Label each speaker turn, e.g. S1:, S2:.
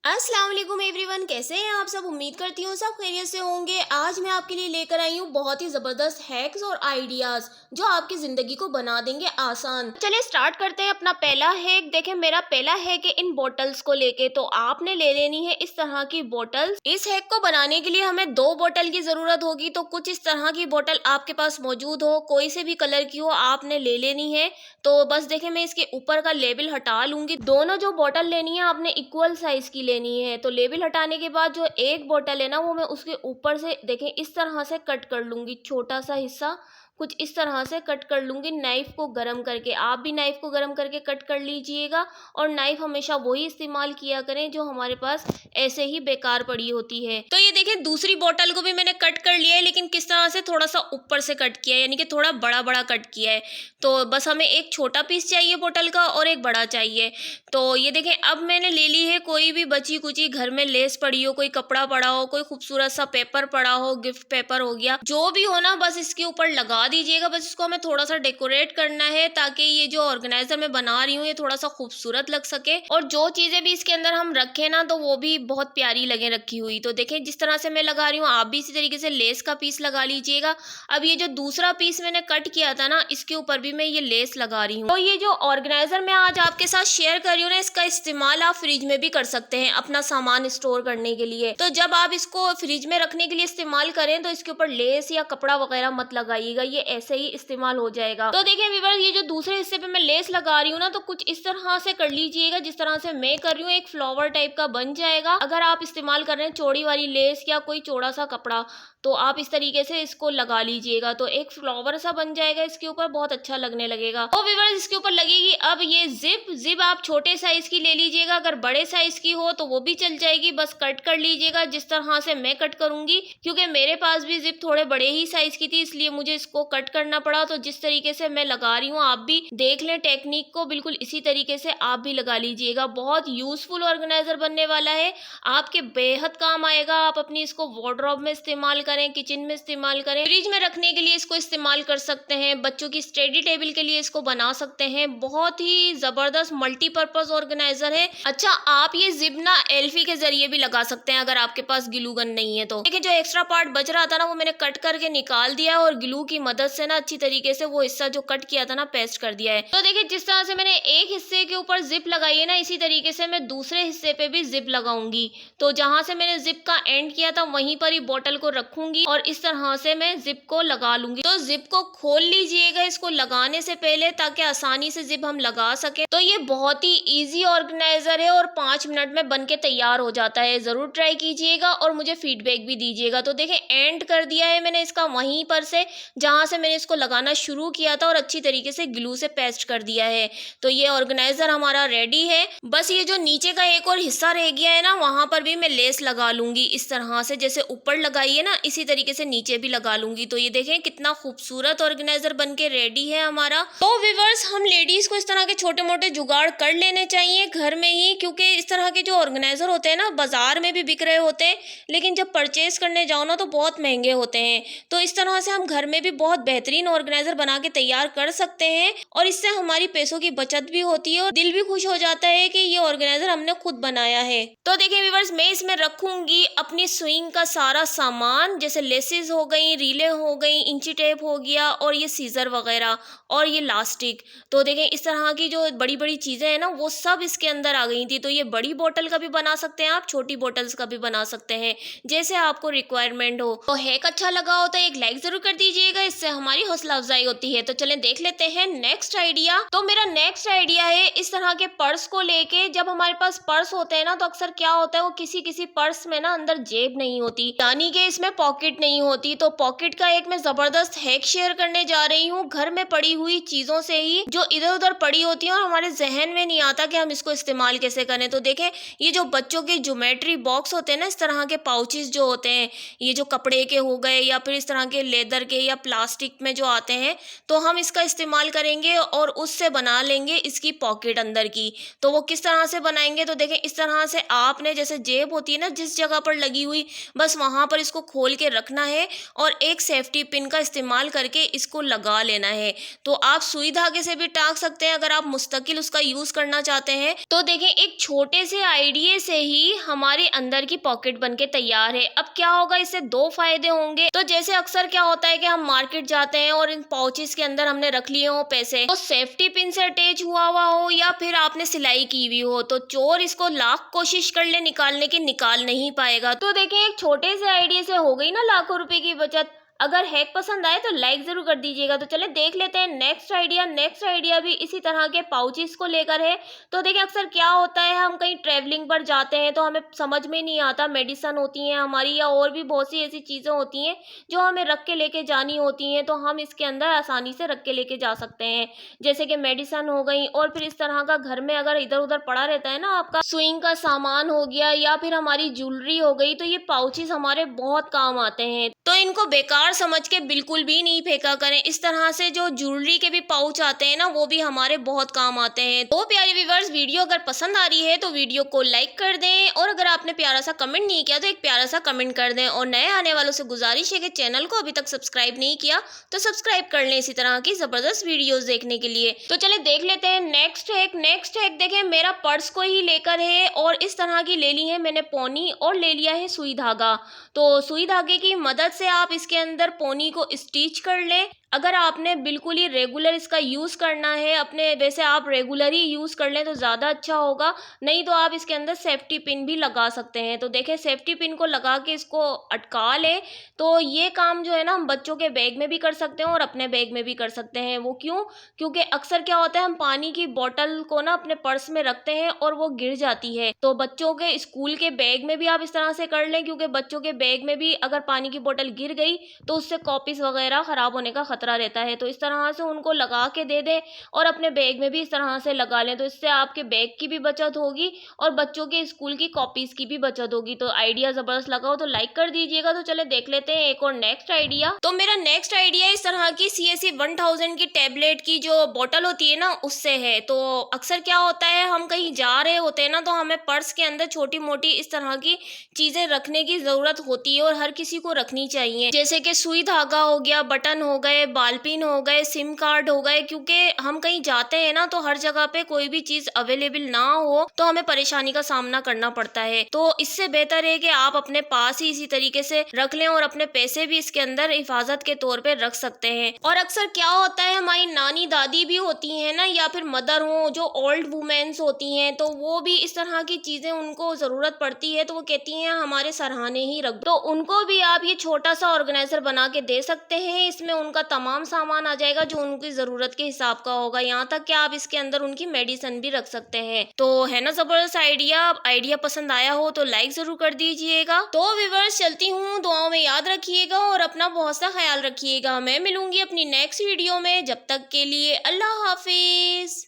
S1: अस्सलाम वालेकुम एवरीवन, कैसे हैं आप सब। उम्मीद करती हूँ सब खैरियत से होंगे। आज मैं आपके लिए लेकर आई हूँ बहुत ही ज़बरदस्त हैक्स और आइडियाज़ जो आपकी ज़िंदगी को बना देंगे आसान। चलिए स्टार्ट करते हैं अपना पहला हैक। देखें, मेरा पहला हैक है इन बॉटल्स को लेके। तो आपने ले लेनी है इस तरह की बॉटल्स। इस हैक को बनाने के लिए हमें 2 बॉटल की ज़रूरत होगी। तो कुछ इस तरह की बॉटल आपके पास मौजूद हो, कोई से भी कलर की हो, आपने ले लेनी है। तो बस देखें, मैं इसके ऊपर का लेबल हटा लूंगी। दोनों जो बॉटल लेनी है आपने इक्वल साइज की लेनी है। तो लेबल हटाने के बाद जो एक बॉटल है ना, वो मैं उसके ऊपर से देखें इस तरह से कट कर लूंगी। छोटा सा हिस्सा कुछ इस तरह से कट कर लूंगी नाइफ को गरम करके। आप भी नाइफ को गरम करके कट कर लीजिएगा। और नाइफ हमेशा वही इस्तेमाल किया करें जो हमारे पास ऐसे ही बेकार पड़ी होती है। तो ये देखें, दूसरी बॉटल को भी मैंने कट कर लिया है, लेकिन किस तरह से, थोड़ा सा ऊपर से कट किया है, यानी कि थोड़ा बड़ा बड़ा कट किया है। तो बस हमें एक छोटा पीस चाहिए बोतल का और एक बड़ा चाहिए। तो ये देखें, अब मैंने ले ली है कोई भी बची कुची घर में लेस पड़ी हो, कोई कपड़ा पड़ा हो, कोई खूबसूरत सा पेपर पड़ा हो, गिफ्ट पेपर हो गया, जो भी हो ना, बस इसके ऊपर लगा दीजिएगा। बस इसको हमें थोड़ा सा डेकोरेट करना है ताकि ये जो ऑर्गेनाइजर मैं बना रही हूँ ये थोड़ा सा खूबसूरत लग सके। और जो चीजें भी इसके अंदर हम रखें ना, तो वो भी बहुत प्यारी लगे रखी हुई। तो देखें, जिस तरह से मैं लगा रही हूँ आप भी इसी तरीके से लेस का पीस लगा लीजिएगा। अब ये जो दूसरा पीस मैंने कट किया था ना, इसके ऊपर भी मैं ये लेस लगा रही हूँ। तो ये जो ऑर्गेनाइजर मैं आज आपके साथ शेयर कर रही हूँ ना, इसका इस्तेमाल आप फ्रिज में भी कर सकते हैं अपना सामान स्टोर करने के लिए। तो जब आप इसको फ्रिज में रखने के लिए इस्तेमाल करें तो इसके ऊपर लेस या कपड़ा वगैरह मत लगाइएगा, ये ऐसे ही इस्तेमाल हो जाएगा। तो देखिए व्यूअर्स, ये जो दूसरे हिस्से पे मैं लेस लगा रही हूँ ना, तो कुछ इस तरह से कर लीजिएगा जिस तरह से मैं कर रही हूँ। एक फ्लावर टाइप का बन जाएगा। अगर आप इस्तेमाल कर रहे हैं चौड़ी वाली लेस या कोई चौड़ा सा कपड़ा, तो आप इस तरीके से इसको लगा लीजिएगा। तो एक फ्लावर सा बन जाएगा इसके ऊपर, बहुत अच्छा लगने लगेगा। तो व्यूअर्स, इसके ऊपर लगेगी अब ये जिप आप छोटे साइज की ले लीजिएगा। अगर बड़े साइज की हो तो वो भी चल जाएगी। बस कट कर लीजिएगा जिस तरह से मैं कट करूंगी, क्योंकि मेरे पास भी जिप थोड़े बड़े ही साइज की थी, इसलिए मुझे इसको कट करना पड़ा। तो जिस तरीके से मैं लगा रही हूँ आप भी देख लें टेक्निक को, बिल्कुल इसी तरीके से आप भी लगा लीजिएगा। बहुत यूजफुल ऑर्गेनाइजर बनने वाला है, आपके बेहद काम आएगा। आप अपनी इसको वार्डरोब में इस्तेमाल करें, किचन में इस्तेमाल करें, फ्रिज में रखने के लिए इसको इस्तेमाल कर सकते हैं, बच्चों की स्टडी टेबल के लिए इसको बना सकते हैं। बहुत ही जबरदस्त मल्टीपर्पज ऑर्गेनाइजर है। अच्छा, आप ये जिप ना एल्फी के जरिए भी लगा सकते हैं अगर आपके पास ग्लू गन नहीं है तो। देखिए, जो एक्स्ट्रा पार्ट बच रहा था ना, वो मैंने कट करके निकाल दिया और ग्लू की मदद से ना अच्छी तरीके से वो हिस्सा जो कट किया था ना पेस्ट कर दिया है। तो देखिए, जिस तरह से मैंने एक हिस्से के ऊपर जिप लगाई है ना, इसी तरीके से मैं दूसरे हिस्से पे भी जिप लगाऊंगी। तो जहां से मैंने जिप का एंड किया था वहीं पर ही बोतल को रखूंगी और इस तरह से मैं जिप को लगा लूंगी। तो जिप को खोल लीजिएगा इसको लगाने से पहले, ताकि आसानी से जिप हम लगा सके। तो ये बहुत ही इजी ऑर्गेनाइजर है और 5 मिनट में बन के तैयार हो जाता है। जरूर ट्राई कीजिएगा और मुझे फीडबैक भी दीजिएगा। तो देखें, एंड कर दिया है मैंने इसका वहीं पर से जहां से मैंने इसको लगाना शुरू किया था, और अच्छी तरीके से ग्लू से पेस्ट कर दिया है। तो ये ऑर्गेनाइजर हमारा रेडी है। बस ये जो नीचे का एक और हिस्सा रह गया है ना, वहां पर भी मैं लेस लगा लूंगी इस तरह से, जैसे ऊपर लगाई है ना इसी तरीके से नीचे भी लगा लूंगी। तो ये देखें कितना खूबसूरत ऑर्गेनाइजर बन के रेडी है हमारा। तो व्यूअर्स, हम लेडीज को इस तरह के छोटे मोटे जुगाड़ कर लेने चाहिए घर में ही, क्योंकि इस तरह के जो ऑर्गेनाइजर होते हैं ना बाजार में भी बिक रहे होते हैं, लेकिन जब परचेज करने जाओ ना तो बहुत महंगे होते हैं। तो इस तरह से हम घर में भी बहुत बेहतरीन ऑर्गेनाइजर बना के तैयार कर सकते हैं, और इससे हमारी पैसों की बचत भी होती है और दिल भी खुश हो जाता है कि ये ऑर्गेनाइजर हमने खुद बनाया है। तो देखिए व्यूअर्स, मैं इसमें रखूंगी अपनी स्विंग का सारा सामान, जैसे लेसेस हो गई, रीले हो गई, इंची टेप हो गया, और ये सीजर वगैरह, और ये लास्टिक। तो देखें, इस तरह की जो बड़ी बड़ी चीजें हैं ना, वो सब इसके अंदर आ गई थी। तो ये बड़ी बोतल का भी बना सकते हैं आप, छोटी बोतल्स का भी बना सकते हैं, जैसे आपको रिक्वायरमेंट हो। तो हैक अच्छा लगा हो तो एक लाइक जरूर कर दीजिएगा, इससे हमारी हौसला अफजाई होती है। तो चलें देख लेते हैं नेक्स्ट आइडिया। तो मेरा नेक्स्ट आइडिया है इस तरह के पर्स को लेके। जब हमारे पास पर्स होते हैं ना, तो अक्सर क्या होता है, वो किसी किसी पर्स में ना अंदर जेब नहीं होती, यानी कि इसमें पॉकेट नहीं होती। तो पॉकेट का एक मैं जबरदस्त हैक शेयर करने जा रही हूँ, घर में पड़ी हुई चीजों से ही, जो इधर उधर पड़ी होती है और हमारे जहन में नहीं आता कि हम इसको इस्तेमाल कैसे करें। तो देखें, ये जो बच्चों के ज्योमेट्री बॉक्स होते हैं ना, इस तरह के पाउचेस जो होते हैं, ये जो कपड़े के हो गए या फिर इस तरह के लेदर के या प्लास्टिक में जो आते हैं, तो हम इसका इस्तेमाल करेंगे और उससे बना लेंगे इसकी पॉकेट अंदर की। तो वो किस तरह से बनाएंगे, तो देखें, इस तरह से आपने, जैसे जेब होती है ना जिस जगह पर लगी हुई, बस वहां पर इसको खोल के रखना है और एक सेफ्टी पिन का इस्तेमाल करके इसको लगा लेना है। तो आप सुई धागे से भी टाँग सकते हैं अगर आप मुस्तकिल उसका यूज़ करना चाहते हैं। तो देखें, एक छोटे से आइडिया से ही हमारे अंदर की पॉकेट बन के तैयार है। अब क्या होगा, इससे 2 फायदे होंगे। तो जैसे अक्सर क्या होता है कि हम मार्केट जाते हैं और इन पाउचेस के अंदर हमने रख लिए हो पैसे, तो सेफ्टी पिन से अटैच हुआ हो या फिर आपने सिलाई की हुई हो, तो चोर इसको लाख कोशिश कर ले निकालने की, निकाल नहीं पाएगा। तो देखें, एक छोटे से आइडिया से हो गई ना लाखों रुपए की बचत। अगर हैक पसंद आए तो लाइक जरूर कर दीजिएगा। तो चले देख लेते हैं नेक्स्ट आइडिया। नेक्स्ट आइडिया भी इसी तरह के पाउचेस को लेकर है। तो देखिए, अक्सर क्या होता है, हम कहीं ट्रैवलिंग पर जाते हैं तो हमें समझ में नहीं आता, मेडिसिन होती हैं हमारी या और भी बहुत सी ऐसी चीज़ें होती हैं जो हमें रख के लेके जानी होती हैं, तो हम इसके अंदर आसानी से रख के लेके जा सकते हैं। जैसे कि मेडिसिन हो गई, और फिर इस तरह का घर में अगर इधर उधर पड़ा रहता है ना, आपका सुइंग का सामान हो गया या फिर हमारी ज्वेलरी हो गई, तो ये पाउचेस हमारे बहुत काम आते हैं। तो इनको बेकार समझ के बिल्कुल भी नहीं फेंका करें। इस तरह से जो ज्वेलरी के भी पाउच आते हैं ना, वो भी हमारे बहुत काम आते हैं। तो प्यारे व्यूअर्स, वीडियो अगर पसंद आ रही है तो वीडियो को लाइक कर दें, और अगर आपने प्यारा सा कमेंट नहीं किया तो एक प्यारा सा कमेंट कर दें। और नए आने वालों से गुजारिश है कि चैनल को अभी तक सब्सक्राइब नहीं किया तो सब्सक्राइब कर लें इसी तरह की जबरदस्त वीडियोस देखने के लिए। तो चले देख लेते हैं नेक्स्ट हैक। नेक्स्ट हैक देखें, मेरा पर्स को ही लेकर है, और इस तरह की ले ली है मैंने पोनी, और ले लिया है सुई धागा। तो सुई धागे की मदद से आप इसके अंदर पोनी को स्टिच कर लें। अगर आपने बिल्कुल ही रेगुलर इसका यूज़ करना है, अपने वैसे आप रेगुलर ही यूज़ कर लें तो ज़्यादा अच्छा होगा, नहीं तो आप इसके अंदर सेफ्टी पिन भी लगा सकते हैं। तो देखें, सेफ्टी पिन को लगा के इसको अटका लें। तो ये काम जो है ना, हम बच्चों के बैग में भी कर सकते हैं और अपने बैग में भी कर सकते हैं। वो क्यों? क्योंकि अक्सर क्या होता है, हम पानी की बोतल को ना अपने पर्स में रखते हैं और वो गिर जाती है। तो बच्चों के स्कूल के बैग में भी आप इस तरह से कर लें, क्योंकि बच्चों के बैग में भी अगर पानी की बोतल गिर गई तो उससे कॉपीज वगैरह खराब होने का खतरा रहता है। तो इस तरह से उनको लगा के दे दें और अपने बैग में भी इस तरह से लगा लें, तो इससे आपके बैग की भी बचत होगी और बच्चों के स्कूल की कॉपीज की भी बचत होगी। तो आइडिया जबरदस्त लगा हो तो लाइक कर दीजिएगा। तो चले देख लेते हैं एक और नेक्स्ट आइडिया। तो मेरा नेक्स्ट आइडिया इस तरह की CSC 1000 की टेबलेट की जो बोतल होती है ना, उससे है। तो अक्सर क्या होता है, हम कहीं जा रहे होते हैं ना, तो हमें पर्स के अंदर छोटी मोटी इस तरह की चीजें रखने की जरूरत होती है और हर किसी को रखनी चाहिए। जैसे कि सुई धागा हो गया, बटन हो गए, बालपिन हो गए, सिम कार्ड हो गए, क्योंकि हम कहीं जाते हैं ना तो हर जगह पे कोई भी चीज अवेलेबल ना हो तो हमें परेशानी का सामना करना पड़ता है। तो इससे बेहतर है कि आप अपने पास ही इसी तरीके से रख लें और अपने पैसे भी इसके अंदर हिफाजत के तौर पे रख सकते हैं। और अक्सर क्या होता है, हमारी नानी दादी भी होती हैं ना, या फिर मदर हो, जो ओल्ड वुमेन्स होती हैं, तो वो भी इस तरह की चीजें उनको जरूरत पड़ती है, तो वो कहती हैं हमारे सराहने ही रख दो। तो उनको भी आप ये छोटा सा ऑर्गेनाइजर बना के दे सकते हैं। इसमें उनका तमाम सामान आ जाएगा जो उनकी जरूरत के हिसाब का होगा। यहाँ तक कि आप इसके अंदर उनकी मेडिसिन भी रख सकते हैं। तो है ना जबरदस्त आइडिया। आइडिया पसंद आया हो तो लाइक जरूर कर दीजिएगा। तो व्यूअर्स, चलती हूँ, दुआओं में याद रखिएगा और अपना बहुत सा ख्याल रखिएगा। मैं मिलूंगी अपनी नेक्स्ट वीडियो में, जब तक के लिए अल्लाह हाफिज।